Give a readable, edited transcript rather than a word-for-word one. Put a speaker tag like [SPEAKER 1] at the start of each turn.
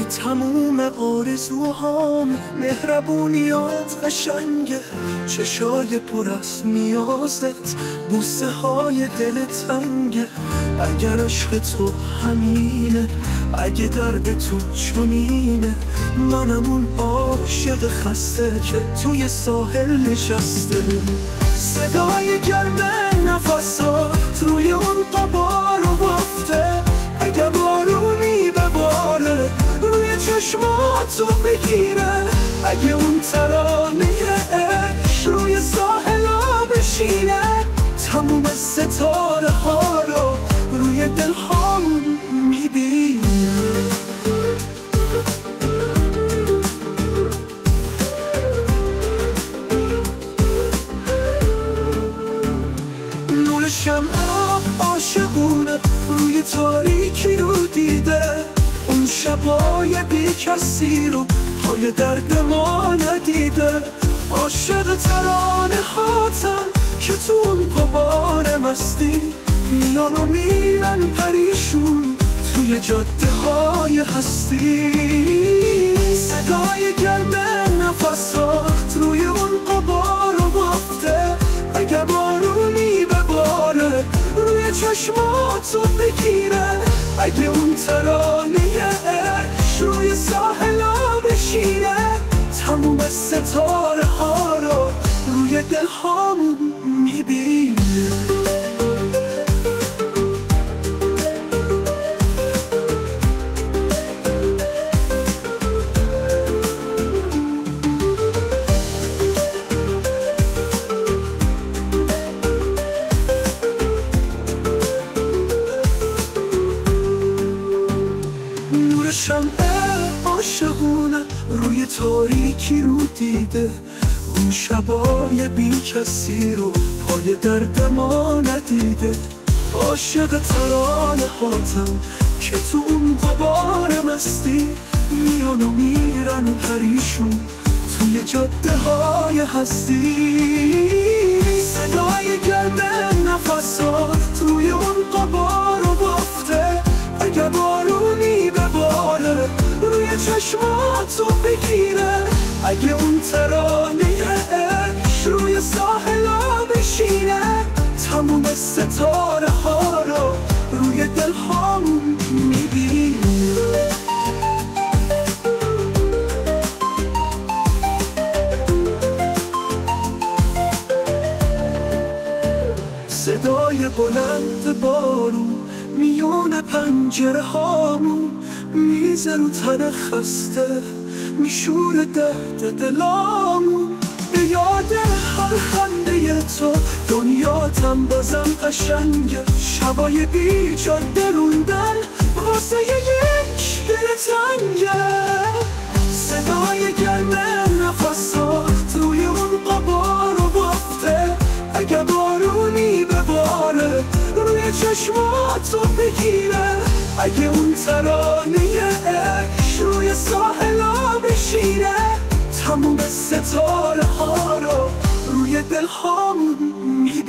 [SPEAKER 1] تموم آرزوهام، مهربونیات قشنگه، چشای پر از نیازت، بوسه های دل تنگه. اگر عشق تو همینه، اگه درد تو چنینه، منم اون عاشق خسته که توی ساحل نشسته. صدای گرم نفسات روی اون قبار رو بافته، اگه بارونی بباره روی چشماتو بگیره، اگه اون ترانه عشق روی ساحلا بشینه، تموم ستاره ها رو روی دل ها میبینه. نور شمع عاشقونه روی تاریکی رو دیده، اون شبای بی کسی رو پای درد ما ندیده. عاشق ترانه هاتم که تو اون غبار مستی، میان و میرن پریشون توی جاده های هستی. صدای گرم نفسات روی اون غبار رو بافته، اگه بارونی بباره روی چشماتو بگیره، اگه اون ترانه عشق روی ساحلا بشینه، تموم ستاره ها رو روی دل ها میبینه. نور شمع عاشقونه روی تاریکی رو دیده، اون شبای بی کسی رو پای درد ما ندیده. عاشق ترانه هاتم که تو اون غبار مستی، میان و میرن پریشون توی جاده های هستی. صدای گرم نفسات روی اون غبار رو بافته، اگه بارونی بباره روی چشماتو بگیره، اگه اون ترانه عشق روی ساحلا بشینه، تموم ستاره ها رو روی دل ها میبینه. صدای بلند بارون میون پنجره هامون میزه رو تن خسته، میشور درد دلامون. به یاد هر خنده تو دنیاتم بازم قشنگه، شبای بی جاده روندن واسه یک دل تنگه. صدای گرم نفسات روی اون قبار رو بافته، اگه بارونی بباره روی چشماتو بگیره، اگه اون ترانه عشق روی ساحلا بشینه، تموم ستاره ها رو روی دل ها میبینه.